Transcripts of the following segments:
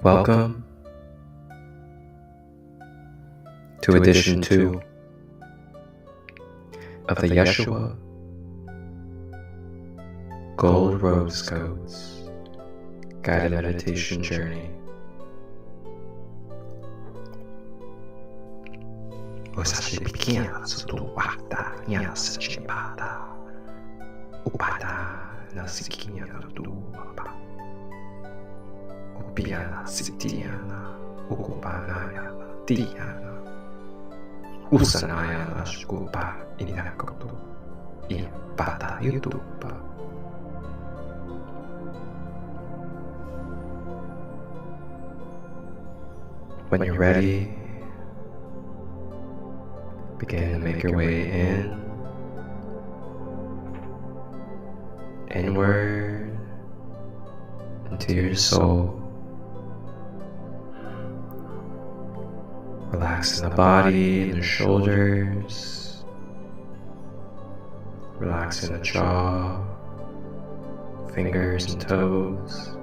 Welcome to edition 2 of the Yeshua Gold Rose Codes Guided Meditation Journey. Você pequena sutuata nyasa chipada upada nasikinya duapa upiana sitiana ukupanaya tiana usanaya naskupa inakotu impata yutupa. When you're ready, begin to make your way inward into your soul, relaxing the body, the shoulders, relaxing the jaw, fingers and toes,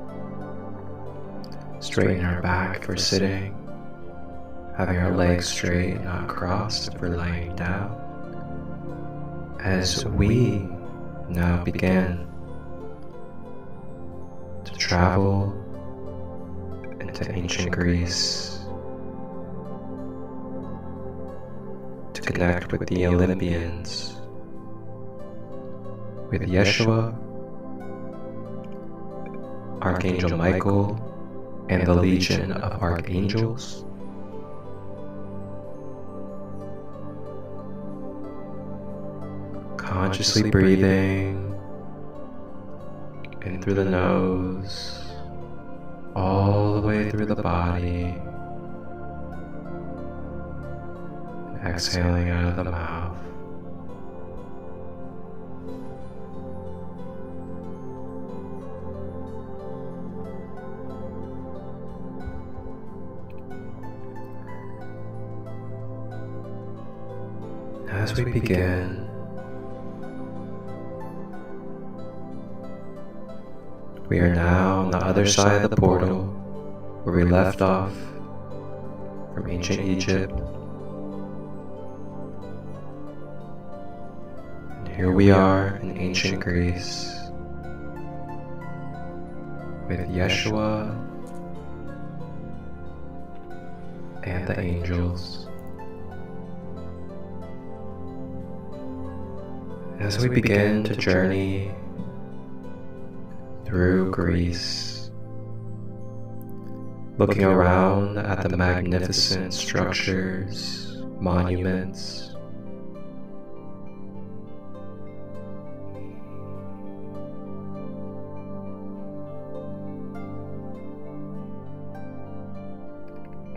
straightening our back if we're sitting, having our legs straight, not crossed if we're laying down. As we now begin to travel into ancient Greece to connect with the Olympians, with Yeshua, Archangel Michael, and the Legion of Archangels. Consciously breathing in through the nose, all the way through the body, and exhaling out of the mouth. As we begin, we are now on the other side of the portal where we left off from ancient Egypt. And here we are in ancient Greece with Yeshua and the angels. As we begin to journey through Greece, looking around at the magnificent structures, monuments,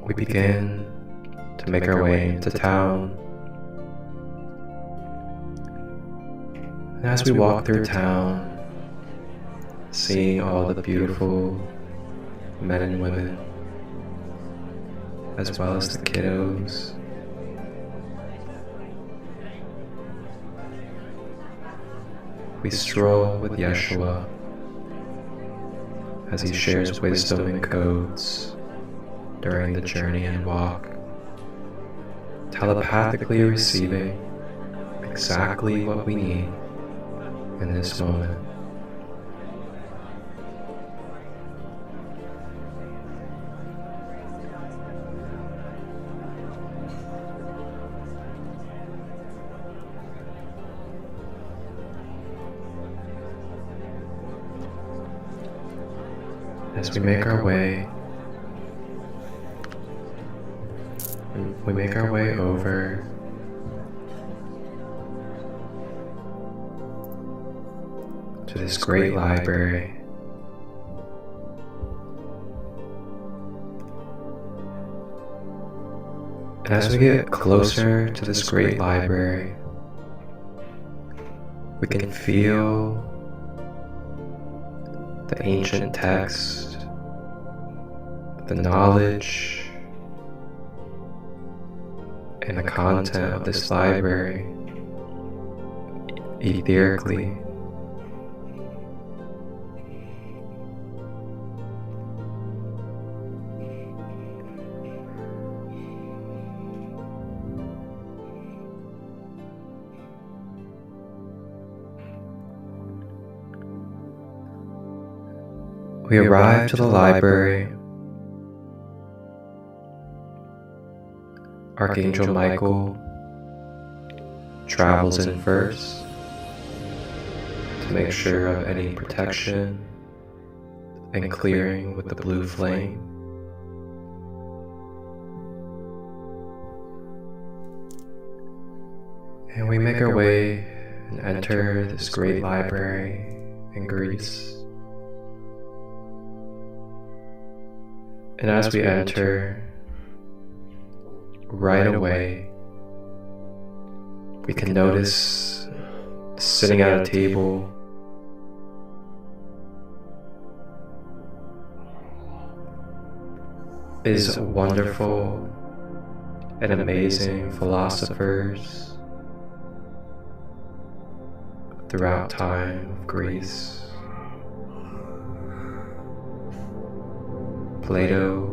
we begin to make our way into town. And as we walk through town, seeing all the beautiful men and women, as well as the kiddos, we stroll with Yeshua as he shares wisdom and codes during the journey and walk, telepathically receiving exactly what we need in this moment. As we make our way over to this great library. And as we get closer to this great library, we can feel the ancient text, the knowledge, and the content of this library etherically. We arrive to the library. Archangel Michael travels in first to make sure of any protection and clearing with the blue flame. And we make our way and enter this great library in Greece. And as we enter, right away, we can notice sitting at a table is wonderful and amazing philosophers throughout time of Greece. Plato,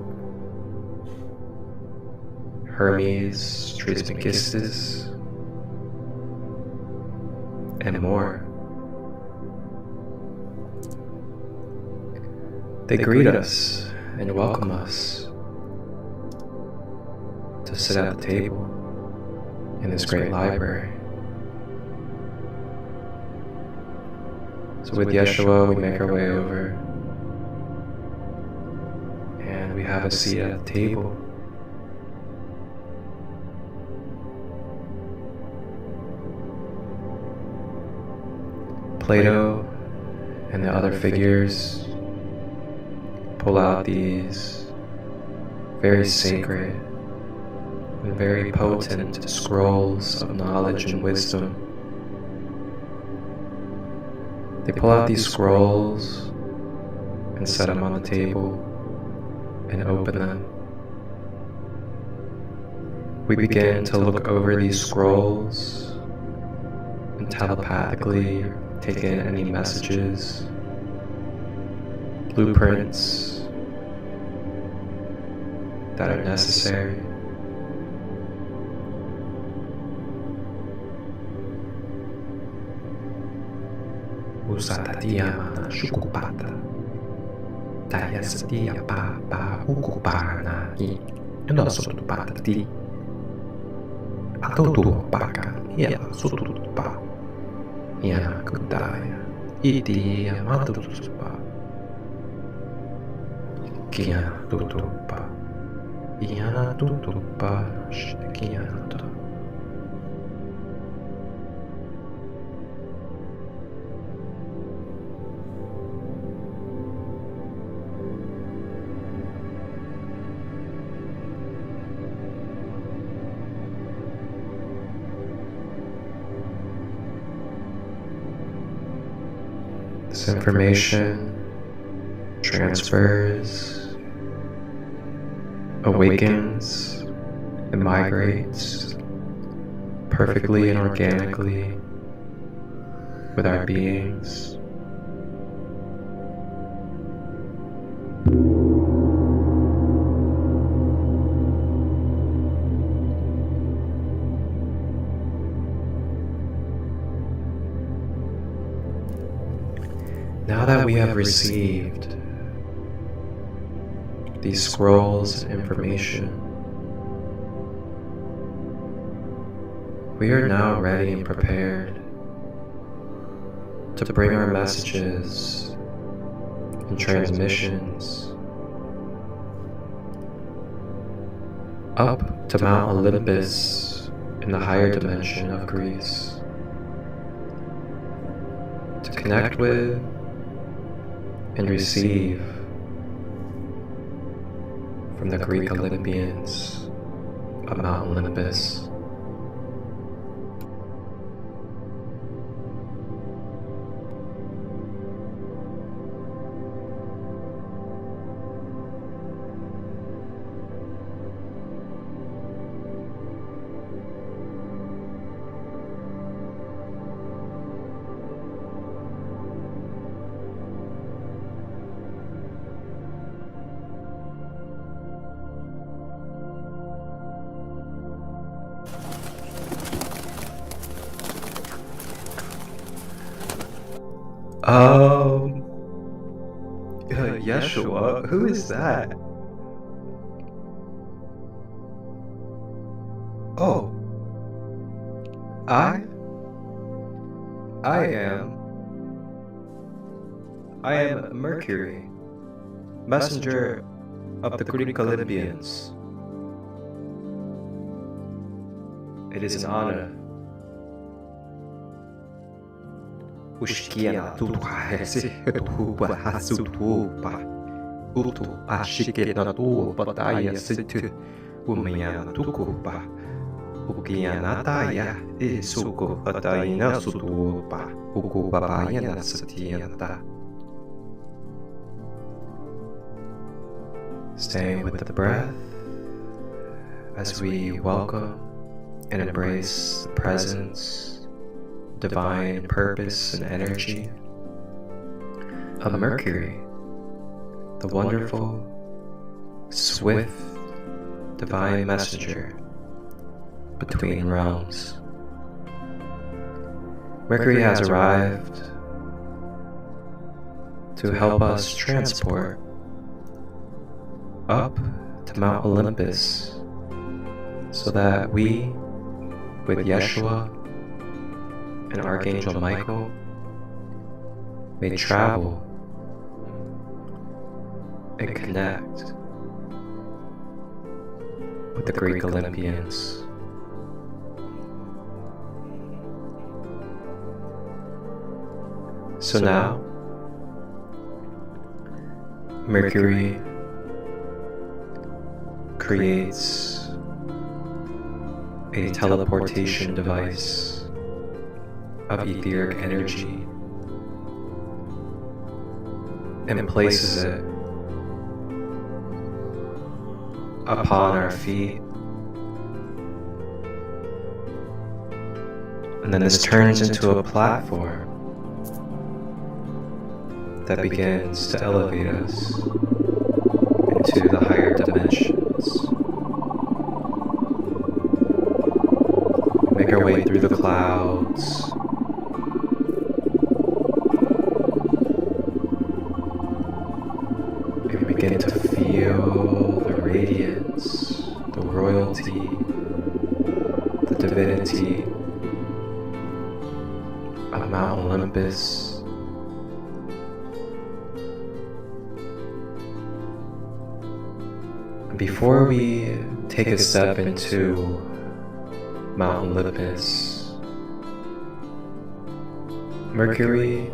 Hermes Trismegistus, and more. They greet us and welcome us to sit at the table in this great library. So with Yeshua, we make our way over and we have a seat at the table. Plato and the other figures pull out these very sacred and very potent scrolls of knowledge and wisdom. They pull out these scrolls and set them on the table and open them. We begin to look over these scrolls and telepathically take in any messages, blueprints that are necessary. Usata diamana shukupata Tayasatia pa ukupana I Nosotupata ti Atotu paka Ia sotupa Iana kudaya Iti amatutupa Kiana tutupa Iana tutupa Kiana tutupa. This information transfers, awakens, and migrates perfectly and organically with our beings. Now that we have received these scrolls and information, we are now ready and prepared to bring our messages and transmissions up to Mount Olympus in the higher dimension of Greece to connect with and receive from the Greek Olympians of Mount Olympus. Yeshua, who is that? Oh, I am Mercury, messenger of the Greek Olympians. It is an honor. Staying with the breath as we welcome and embrace the presence, divine purpose and energy of Mercury, the wonderful, swift, divine messenger between realms. Mercury has arrived to help us transport up to Mount Olympus so that we, with Yeshua and Archangel Michael, may travel and connect with the Greek Olympians. So now, Mercury creates a teleportation device of etheric energy and places it upon our feet. And then this turns into a platform that begins to elevate us into the higher dimensions. We make our way through the clouds, and we begin to feel the radiance, the royalty, the divinity of Mount Olympus. Before we take a step into Mount Olympus, Mercury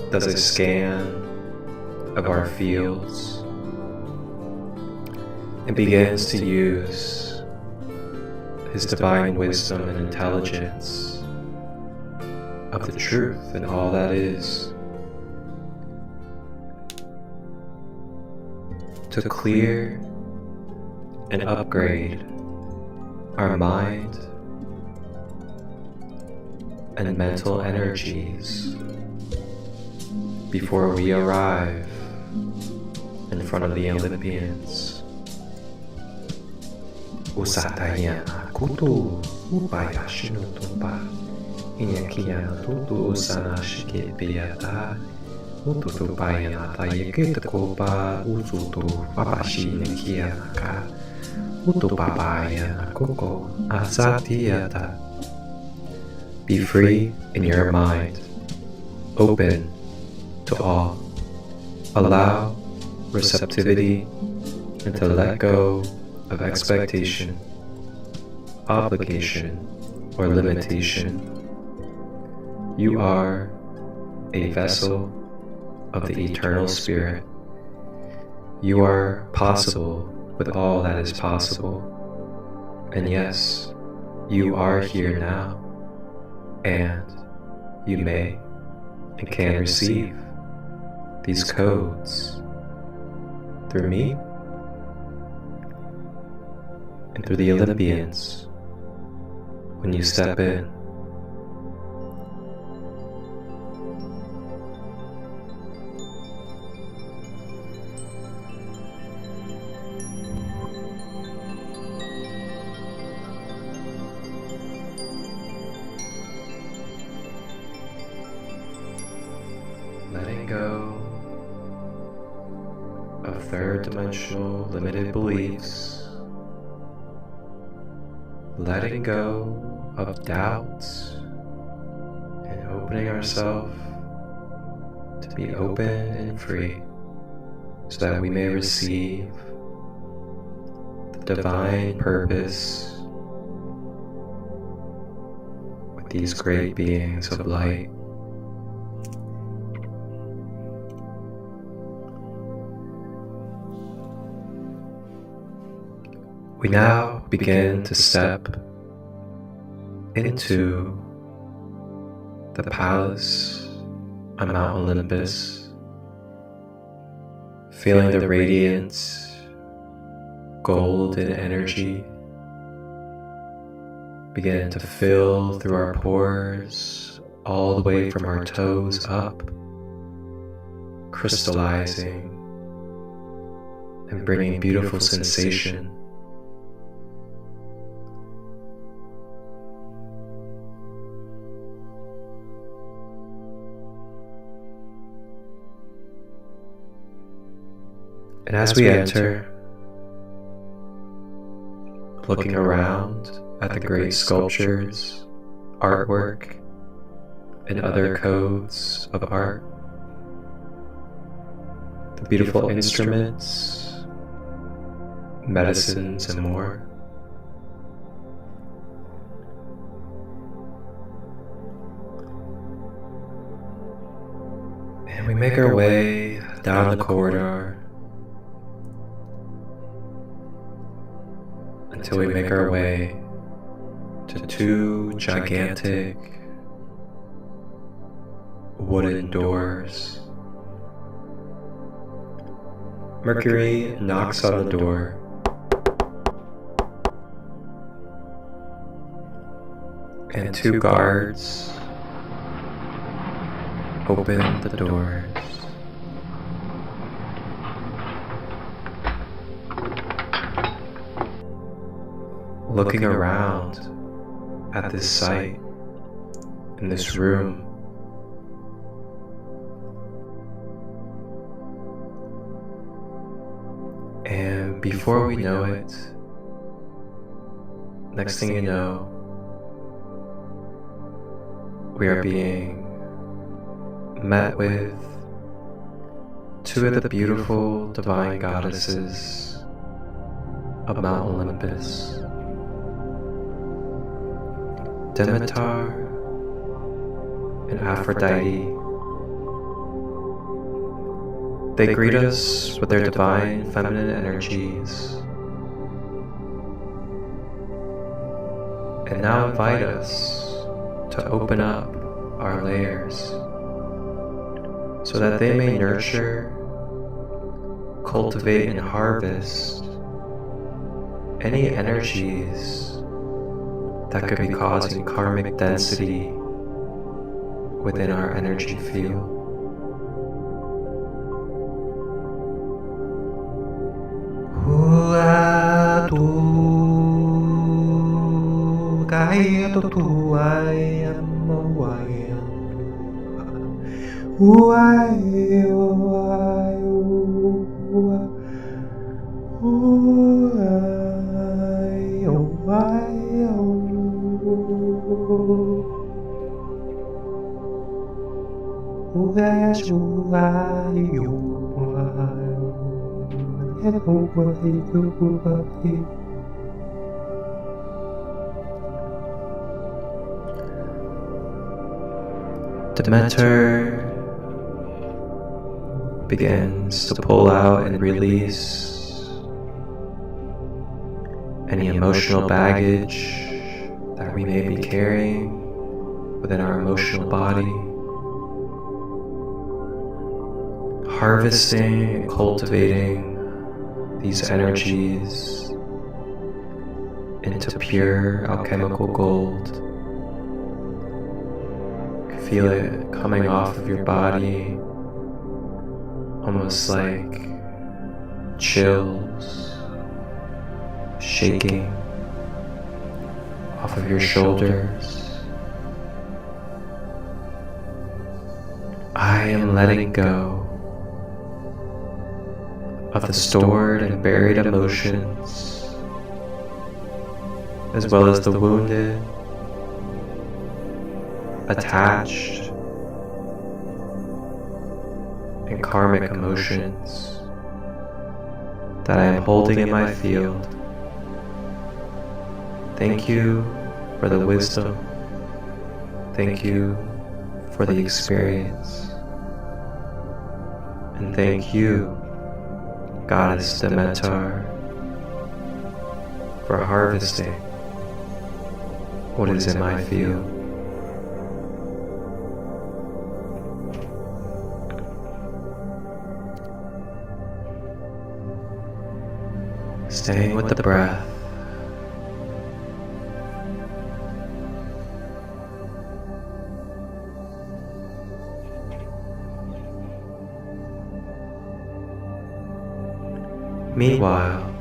does a scan of our fields and begins to use his divine wisdom and intelligence of the truth and all that is to clear and upgrade our mind and mental energies before we arrive in front of the Olympians. Usatayana kutu upayashinu tumba inyakiyana tutu sanashike piyata ututu payana tayekita kopa ututu papashi nekiyanaka utupapayana koko asatiyata. Be free in your mind, open to all. Allow receptivity and to let go of expectation, obligation, or limitation. You are a vessel of the eternal spirit. You are possible with all that is possible. And yes, you are here now, and you may and can receive these codes through me and through the Olympians when you step in. Letting go third dimensional limited beliefs, letting go of doubts and opening ourselves to be open and free so that we may receive the divine purpose with these great beings of light. We now begin to step into the palace on Mount Olympus, feeling the radiant golden energy begin to fill through our pores all the way from our toes up, crystallizing and bringing beautiful sensation. And as we enter, looking around at the great sculptures, artwork, and other codes of art, the beautiful instruments, medicines, and more, and we make our way down the corridor until we make our way to two gigantic wooden doors. Mercury knocks on the door, and two guards open the doors. Looking around at this site, in this room, and before we know it, next thing you know, we are being met with two of the beautiful divine goddesses of Mount Olympus, Demeter and Aphrodite. They greet us with their divine feminine energies and now invite us to open up our layers so that they may nurture, cultivate, and harvest any energies that could be causing karmic density within our energy field. Demeter begins to pull out and release any emotional baggage that we may be carrying within our emotional body, harvesting and cultivating these energies into pure alchemical gold. Feel it coming off of your body, almost like chills, shaking off of your shoulders. I am letting go of the stored and buried emotions, as well as the wounded, attached, and karmic emotions that I am holding in my field. Thank you for the wisdom. Thank you for the experience. And thank you, Goddess Demeter, for harvesting what is in my field. Staying with the breath. Meanwhile,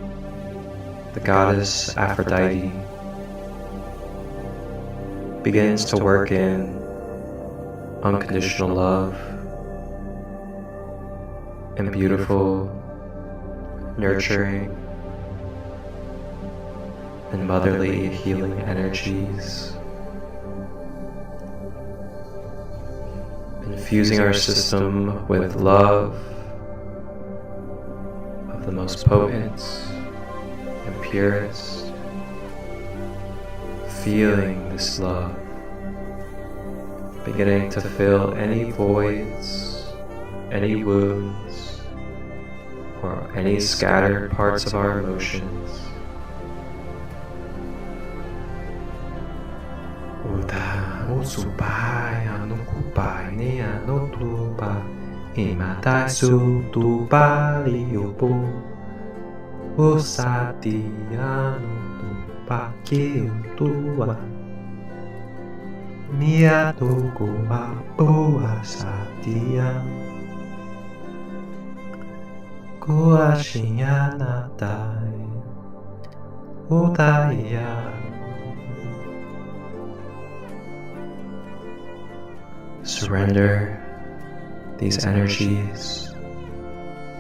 the goddess Aphrodite begins to work in unconditional love and beautiful, nurturing, and motherly healing energies, infusing our system with love of the most potent and purest, feeling this love beginning to fill any voids, any wounds, or any scattered parts of our emotions. Usupai anukupai ni anutupa imatai sutupa liupu usati anutupa kiutua miatukupa puasatia kuashianatai utaya. Surrender these energies.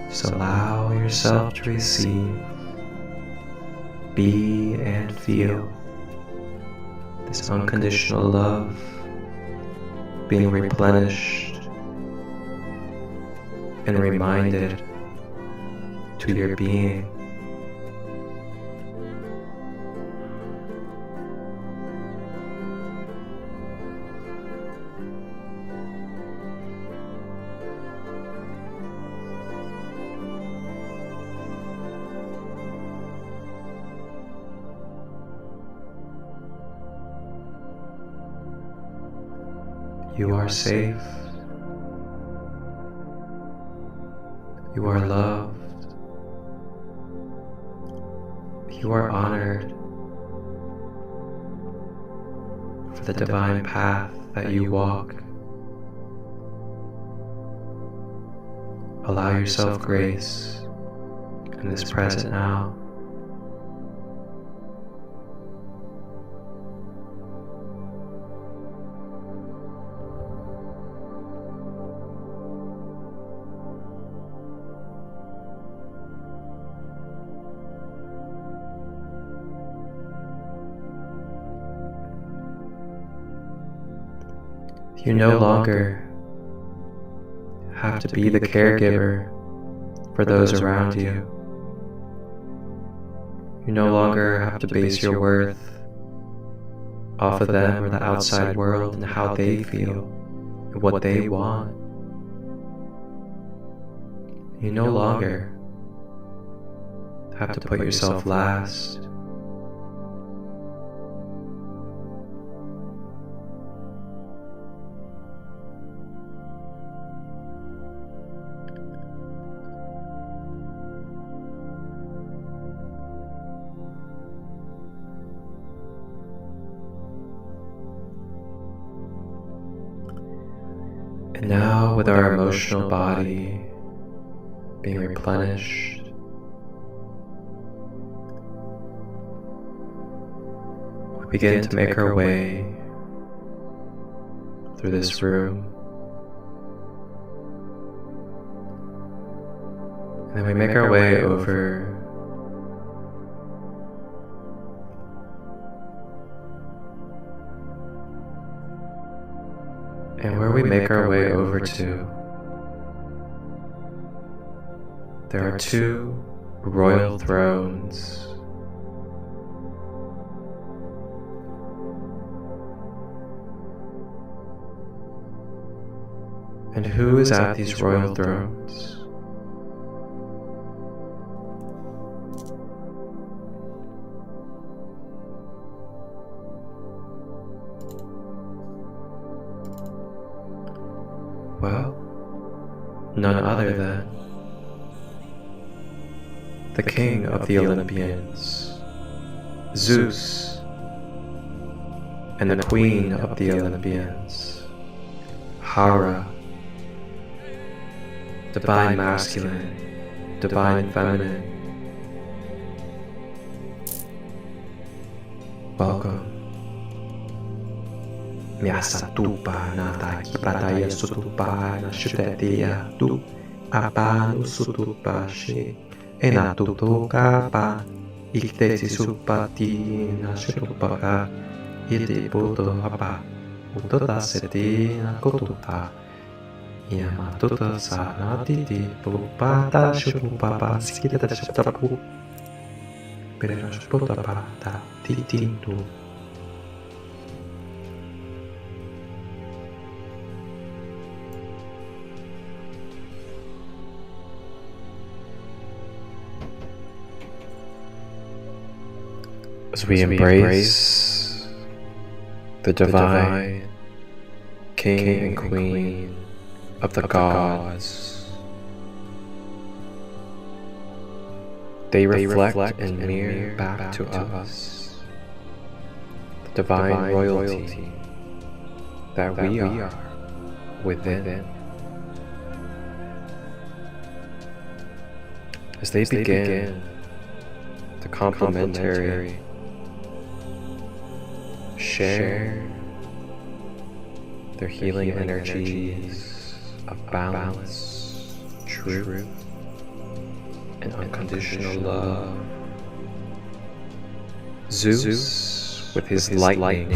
Just allow yourself to receive, be and feel this unconditional love being replenished and reminded to your being. You are safe. You are loved. You are honored for the divine path that you walk. Allow yourself grace in this present now. You no longer have to be the caregiver for those around you. You no longer have to base your worth off of them or the outside world and how they feel and what they want. You no longer have to put yourself last. And now, with our emotional body being replenished, we begin to make our way through this room. then we make our way over and where we make our way over to, there are two royal thrones. And who is at these royal thrones? Well, none other than the king of the Olympians, Zeus, and the queen of the Olympians, Hera, divine masculine, divine feminine. Welcome. Miasatupa nata kiprataya sutupa na shutetia tu apanu sutupa shi enatutuka pa iktesi supati na shutupaka iti puto apa utota seti na kotuta yamatuta sanatiti pupata shutupapa skita shutapu pero shutupapa ta titintu. As we embrace the divine King and Queen of the gods, they reflect and mirror back to us the divine royalty that we are within. As they begin the complementary share their healing energies of balance, truth, and unconditional love. Zeus, with his lightning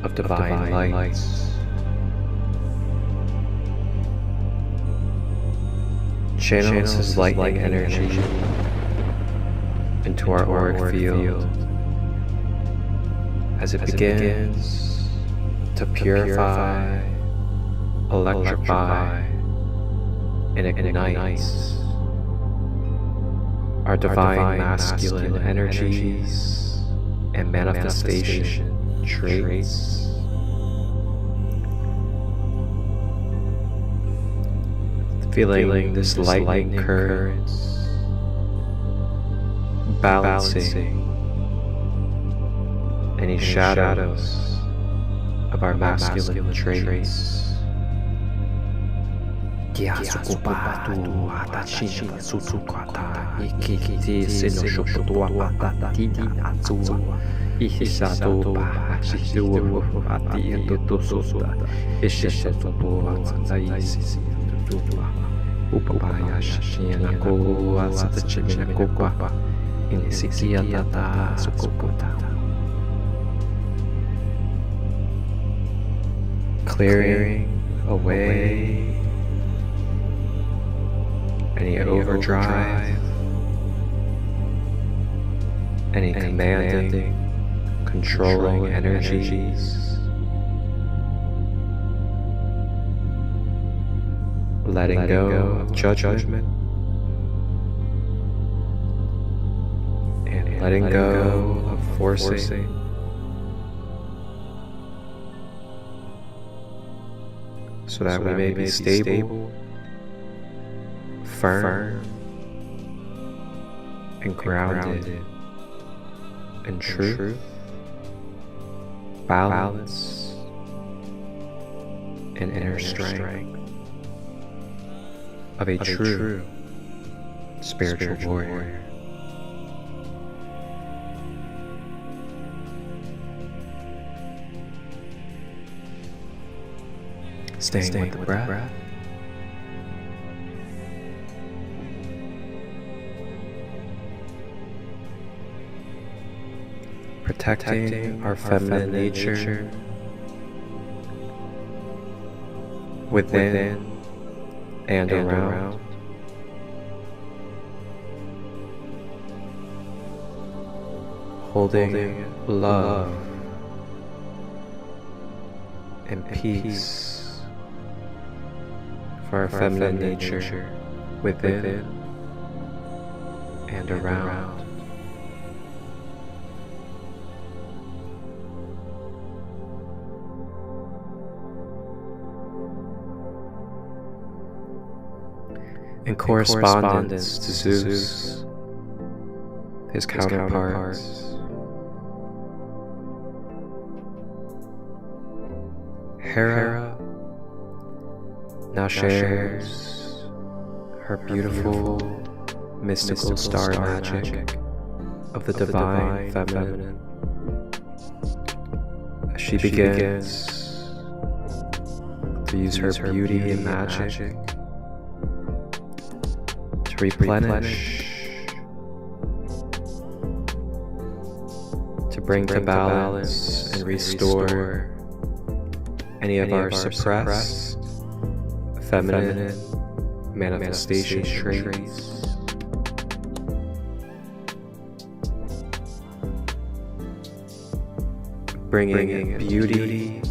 of divine light, channels his lightning energy into our auric field as it begins to purify, electrify, and ignite our divine masculine energies and manifestation traits. Feeling this lightning current balancing any shadows of our masculine traits. Clearing away any overdrive, any commanding, controlling energies, letting go of judgment, and letting go of forcing. So that we may be stable, firm, and grounded in truth, balance, and inner strength of a true spiritual warrior. Staying with the breath. protecting our feminine nature within and around. Holding love and peace for our feminine nature within and around. In correspondence to Zeus, his counterparts, Hera now shares her beautiful mystical star magic of the divine feminine as she begins to use her beauty and magic to replenish, to bring to balance and restore any of our suppressed feminine manifestation traits. Bringing beauty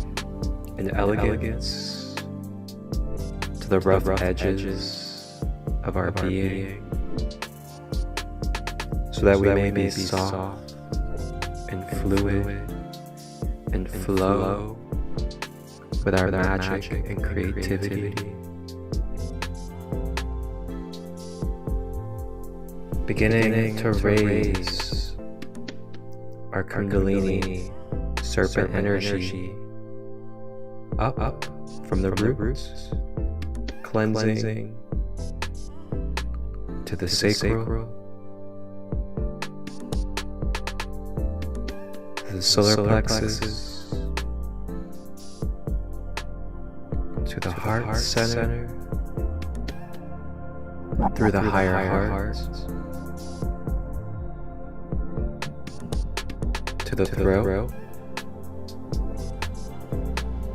and elegance to the rough edges of our being, so that we may be soft and fluid and flow with our magic and creativity. Beginning to raise our Kundalini serpent energy up from the roots, cleansing to the sacral, to the solar plexus, to the heart center, through the higher heart, to the throat,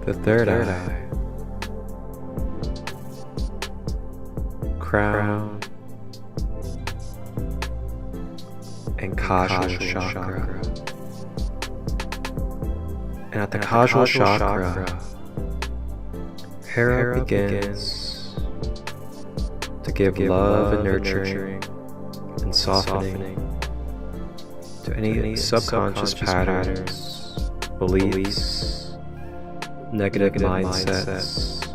the third eye, crown, and causal chakra. And at the causal chakra, Hera begins to give love and nurturing and softening to any subconscious patterns, beliefs, negative mindsets,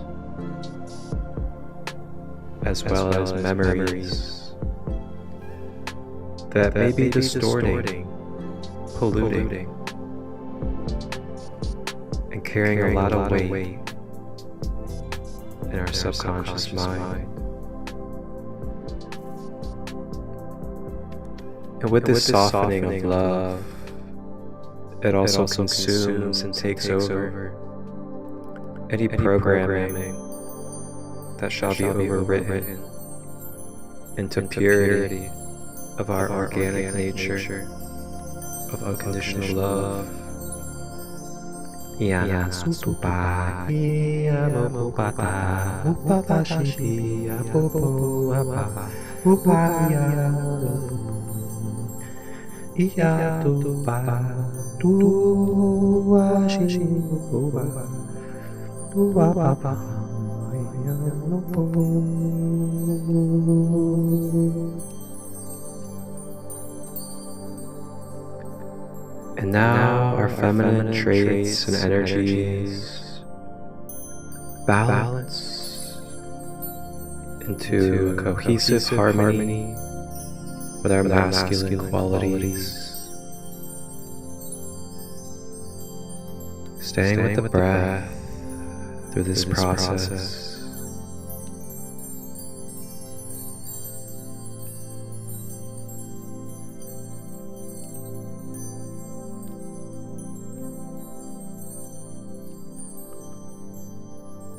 as well as memories that may be distorting, polluting, and carrying a lot of weight in our subconscious mind. And with this softening of love, it also consumes and takes over any programming that shall be overwritten into purity of our organic nature of unconditional love. Yana sutupa iya mopupata upata shipi apopo apa upaya iya tupa tua shipupa tua papa iya lopo. And now our feminine traits and energies balance into a cohesive harmony with our masculine qualities. Staying with the breath through this process.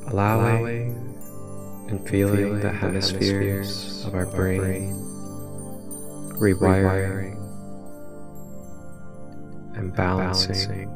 Allowing and feeling the hemispheres of our brain rewiring and balancing.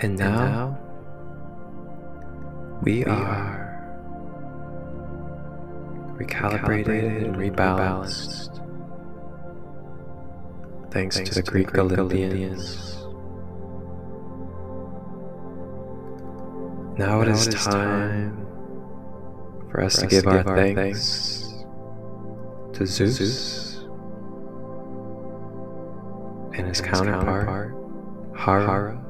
And now we are recalibrated and rebalanced thanks to the Greek Olympians. Now it is time for us to give our thanks to Zeus and his counterpart, Hera.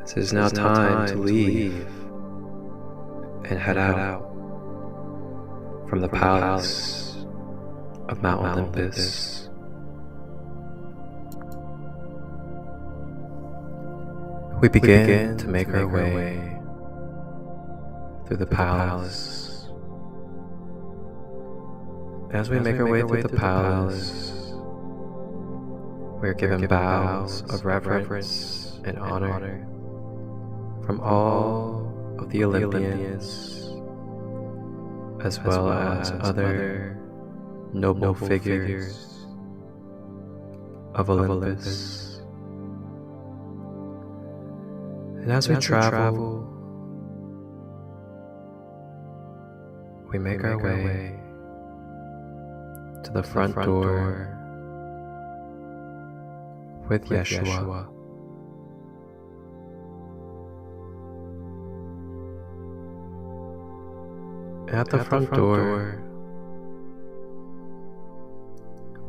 It is now time to leave and head out from the palace of Mount Olympus. We begin to make our way through the palace. As we make our way through the palace, we are given bows of reverence and honor from all of the Olympians, as well as other noble figures of Olympus. And as we travel, we make our way to the front door with Yeshua. At the front door,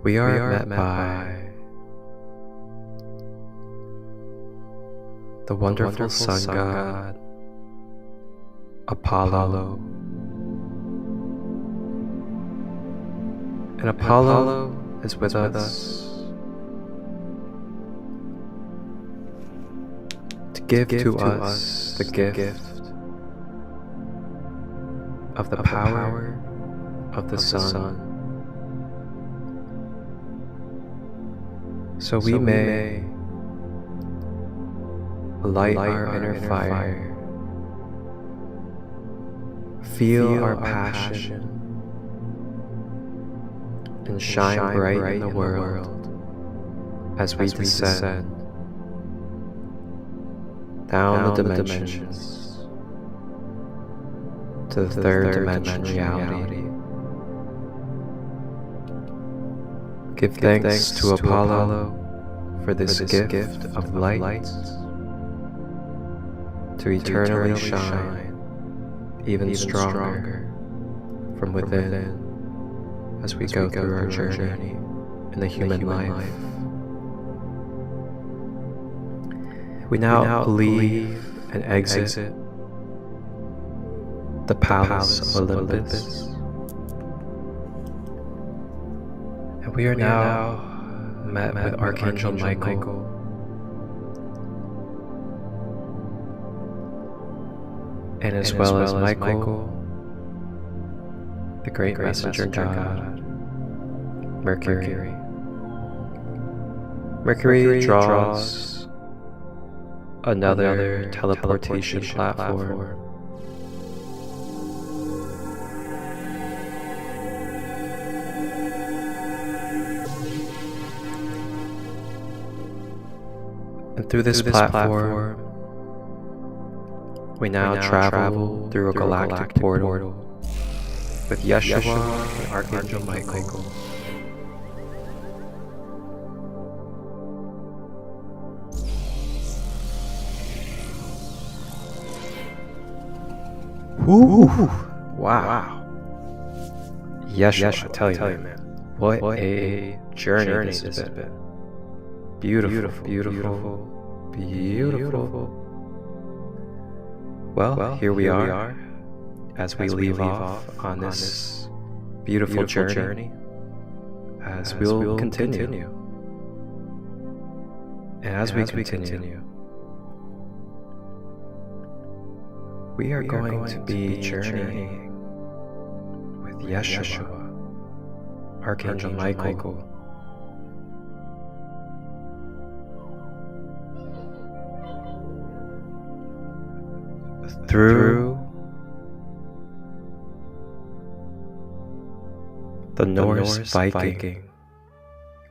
we are met by the wonderful sun god, Apollo. And Apollo is with us to give to us the gift of the power of the sun, so we may light our inner fire, feel our passion, and shine bright in the world as we descend down the dimensions to the third dimension reality. Give thanks to Apollo for this gift of light to eternally shine even stronger from within as we go through our journey in the human life. We now leave and exit the palace of Olympus, and we are now met with Archangel Michael, and as well as Michael, the great messenger god, Mercury. Mercury draws another teleportation platform. And through this platform, we now travel through a galactic portal with Yeshua and Archangel Michael. Woo! Wow. Yeshua, I tell you, man, what a journey this has been. Beautiful. Well, here we are as we leave off on this beautiful journey, as we'll continue. And as we continue, we are going to be journeying with Yeshua, Archangel Michael, through the Norse Viking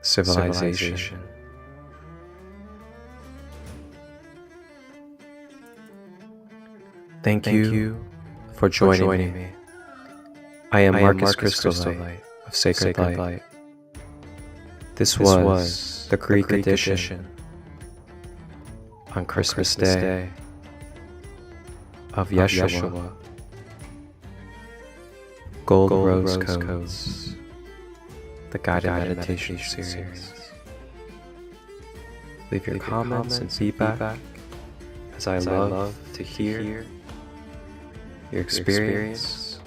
civilization. Thank you for joining me. I am Marcus Crystallite of Sacred Light. This was the Greek edition on Christmas Day of Yeshua Gold Rose Codes, the guided meditation series. Leave your comments and feedback, as I love to hear your experience,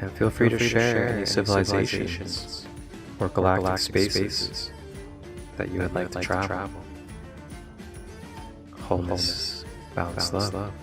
and feel free to share any civilizations or galactic spaces that you would like to travel. Wholeness, balance, love.